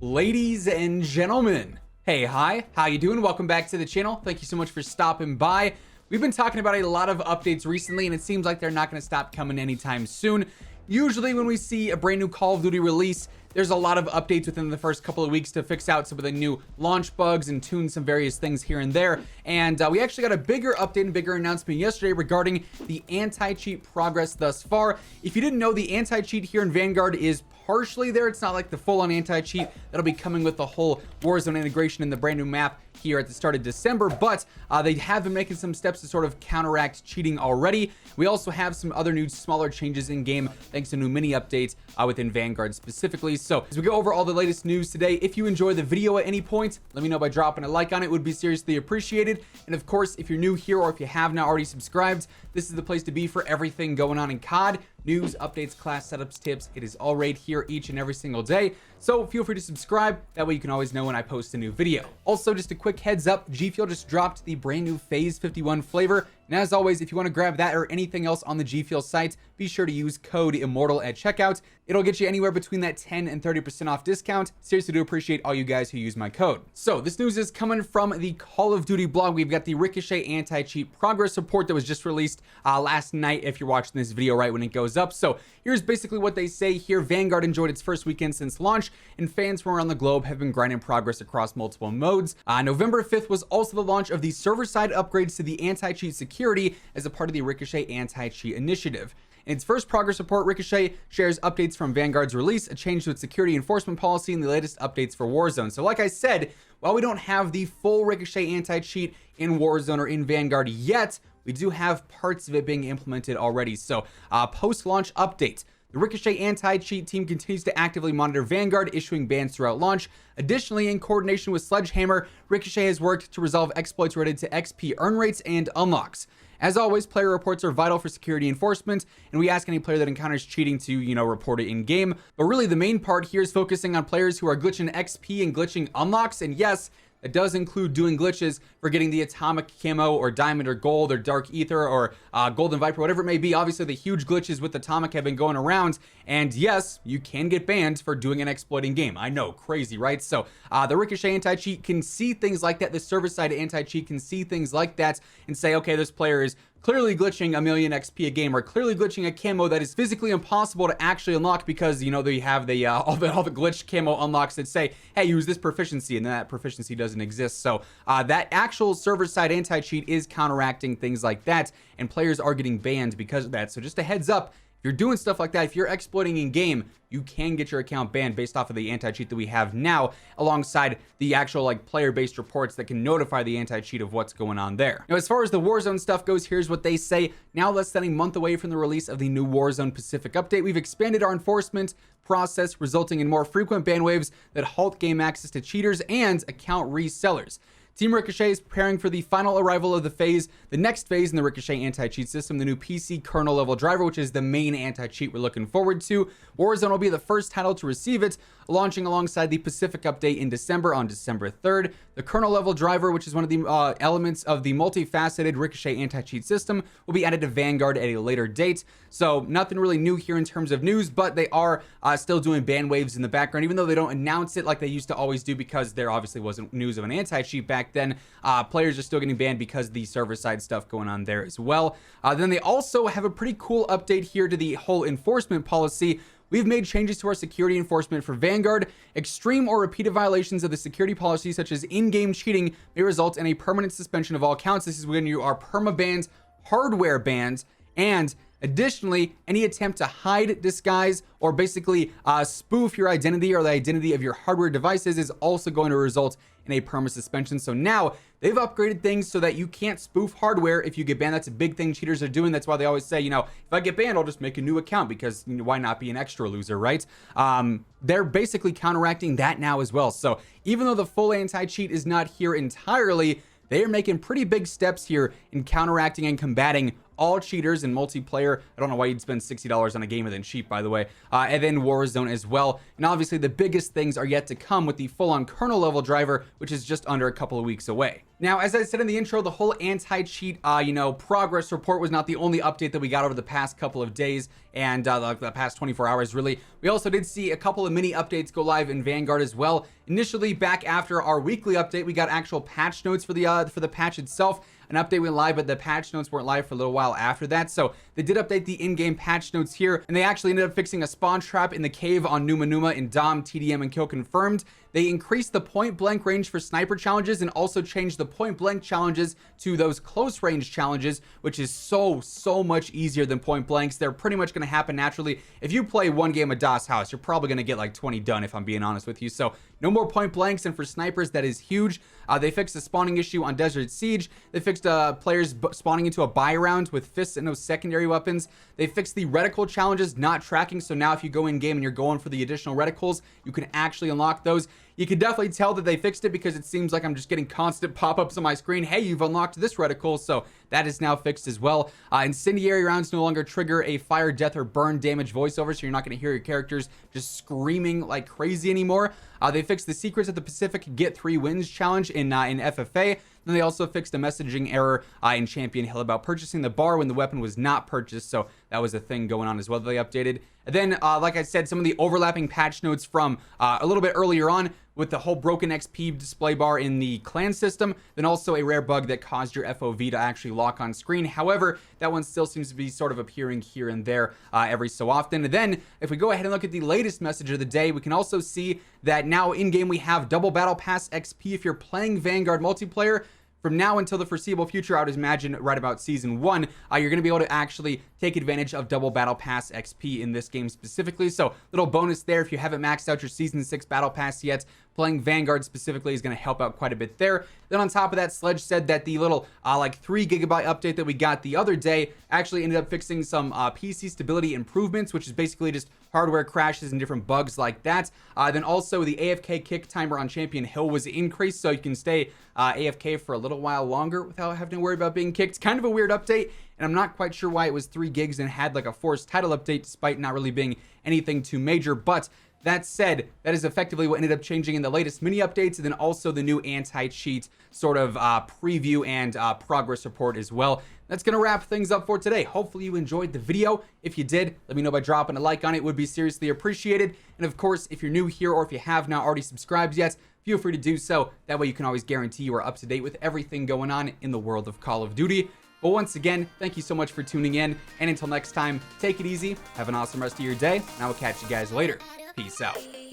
Ladies and gentlemen, hey, hi, how you doing? Welcome back to the channel. Thank you so much for stopping by. We've been talking about a lot of updates recently, and it seems like they're not going to stop coming anytime soon. Usually when we see a brand new Call of Duty release, there's a lot of updates within the first couple of weeks to fix out some of the new launch bugs and tune some various things here and there. And we actually got a bigger update and bigger announcement yesterday regarding the anti-cheat progress thus far. If you didn't know, the anti-cheat here in Vanguard is partially there. It's not like the full-on anti-cheat that'll be coming with the whole Warzone integration in the brand new map here at the start of December, but they have been making some steps to sort of counteract cheating already. We also have some other new smaller changes in game thanks to new mini updates within Vanguard specifically. So as we go over all the latest news today, if you enjoy the video at any point, let me know by dropping a like on it. Would be seriously appreciated. And of course, if you're new here or if you have not already subscribed, this is the place to be for everything going on in COD. News, updates, class setups, tips. It is all right here each and every single day. So feel free to subscribe. That way you can always know when I post a new video. Also, just a quick heads up, G Fuel just dropped the brand new Phase 51 flavor. And as always, if you want to grab that or anything else on the G Fuel site, be sure to use code WhosImmortal at checkout. It'll get you anywhere between that 10 and 30% off discount. Seriously do appreciate all you guys who use my code. So this news is coming from the Call of Duty blog. We've got the Ricochet anti-cheat progress report that was just released last night if you're watching this video right when it goes up. So here's basically what they say here. Vanguard enjoyed its first weekend since launch, and fans from around the globe have been grinding progress across multiple modes. November 5th was also the launch of the server-side upgrades to the anti-cheat security as a part of the Ricochet anti-cheat initiative. In its first progress report, Ricochet shares updates from Vanguard's release, a change to its security enforcement policy, and the latest updates for Warzone. So like I said, while we don't have the full Ricochet anti-cheat in Warzone or in Vanguard yet, we do have parts of it being implemented already. So post-launch update. The Ricochet anti-cheat team continues to actively monitor Vanguard, issuing bans throughout launch. Additionally, in coordination with Sledgehammer, Ricochet has worked to resolve exploits related to XP earn rates and unlocks. As always, player reports are vital for security enforcement, and we ask any player that encounters cheating to, report it in game. But really, the main part here is focusing on players who are glitching XP and glitching unlocks, and yes, it does include doing glitches for getting the atomic camo or diamond or gold or dark ether or golden viper, whatever it may be. Obviously, the huge glitches with atomic have been going around, and yes, you can get banned for doing an exploiting game. I know, crazy, right? So the Ricochet anti-cheat can see things like that. The server-side anti-cheat can see things like that and say, okay, this player is clearly glitching a million XP a game, or clearly glitching a camo that is physically impossible to actually unlock because, they have the all the glitched camo unlocks that say, hey, use this proficiency, and then that proficiency doesn't exist. So that actual server-side anti-cheat is counteracting things like that, and players are getting banned because of that. So just a heads up, if you're doing stuff like that, if you're exploiting in game, you can get your account banned based off of the anti-cheat that we have now, alongside the actual player-based reports that can notify the anti-cheat of what's going on there. Now, as far as the Warzone stuff goes, here's what they say. Now less than a month away from the release of the new Warzone Pacific update, we've expanded our enforcement process, resulting in more frequent ban waves that halt game access to cheaters and account resellers. Team Ricochet is preparing for the final arrival of the next phase in the Ricochet anti-cheat system, the new PC kernel level driver, which is the main anti-cheat we're looking forward to. Warzone will be the first title to receive it, launching alongside the Pacific update in December on December 3rd. The kernel level driver, which is one of the elements of the multifaceted Ricochet anti-cheat system, will be added to Vanguard at a later date. So nothing really new here in terms of news, but they are still doing ban waves in the background, even though they don't announce it like they used to always do, because there obviously wasn't news of an anti-cheat back then. Players are still getting banned because of the server side stuff going on there as well. Then they also have a pretty cool update here to the whole enforcement policy. We've made changes to our security enforcement for Vanguard. Extreme or repeated violations of the security policy, such as in-game cheating, may result in a permanent suspension of all accounts. This is when you are perma-banned, hardware banned, and additionally, any attempt to hide, disguise, or basically spoof your identity or the identity of your hardware devices is also going to result in a perma suspension. So now they've upgraded things so that you can't spoof hardware if you get banned. That's a big thing cheaters are doing. That's why they always say, if I get banned, I'll just make a new account, because why not be an extra loser, right? They're basically counteracting that now as well. So even though the full anti-cheat is not here entirely, they are making pretty big steps here in counteracting and combating all cheaters in multiplayer. I don't know why you'd spend $60 on a game and then cheat, by the way. And then Warzone as well. And obviously the biggest things are yet to come with the full-on kernel level driver, which is just under a couple of weeks away. Now, as I said in the intro, the whole anti-cheat, progress report was not the only update that we got over the past couple of days and the past 24 hours, really. We also did see a couple of mini updates go live in Vanguard as well. Initially, back after our weekly update, we got actual patch notes for the patch itself. An update went live, but the patch notes weren't live for a little while after that. So they did update the in-game patch notes here, and they actually ended up fixing a spawn trap in the cave on Numa Numa in Dom, TDM, and Kill Confirmed. They increased the point blank range for sniper challenges and also changed the point blank challenges to those close range challenges, which is so much easier than point blanks. They're pretty much going to happen naturally. If you play one game of DOS House, you're probably going to get like 20 done, if I'm being honest with you. So no more point blanks, and for snipers, that is huge. They fixed the spawning issue on Desert Siege. They fixed players spawning into a buy round with fists and no secondary weapons. They fixed the reticle challenges not tracking, so now if you go in game and you're going for the additional reticles, you can actually unlock those. You can definitely tell that they fixed it because it seems like I'm just getting constant pop-ups on my screen. Hey, you've unlocked this reticle, so that is now fixed as well. Incendiary rounds no longer trigger a fire, death, or burn damage voiceover, so you're not going to hear your characters just screaming like crazy anymore. They fixed the Secrets of the Pacific Get 3 Wins challenge in FFA. Then they also fixed a messaging error in Champion Hill about purchasing the bar when the weapon was not purchased, so that was a thing going on as well that they updated. And then, like I said, some of the overlapping patch notes from a little bit earlier on with the whole broken XP display bar in the clan system, then also a rare bug that caused your FOV to actually lock on screen. However, that one still seems to be sort of appearing here and there every so often. And then, if we go ahead and look at the latest message of the day, we can also see that now in-game we have double battle pass XP if you're playing Vanguard multiplayer. From now until the foreseeable future, I would imagine right about Season 1, you're going to be able to actually take advantage of double Battle Pass XP in this game specifically. So, little bonus there if you haven't maxed out your Season 6 Battle Pass yet. Playing Vanguard specifically is going to help out quite a bit there. Then on top of that, Sledge said that the little 3 gigabyte update that we got the other day actually ended up fixing some PC stability improvements, which is basically just hardware crashes and different bugs like that. Then also the AFK kick timer on Champion Hill was increased, so you can stay AFK for a little while longer without having to worry about being kicked. Kind of a weird update, and I'm not quite sure why it was 3 gigs and had like a forced title update despite not really being anything too major. But that said, that is effectively what ended up changing in the latest mini updates, and then also the new anti-cheat sort of preview and progress report as well. That's going to wrap things up for today. Hopefully you enjoyed the video. If you did, let me know by dropping a like on it. It would be seriously appreciated. And of course, if you're new here or if you have not already subscribed yet, feel free to do so. That way you can always guarantee you are up to date with everything going on in the world of Call of Duty. But once again, thank you so much for tuning in. And until next time, take it easy. Have an awesome rest of your day. And I will catch you guys later. Peace out.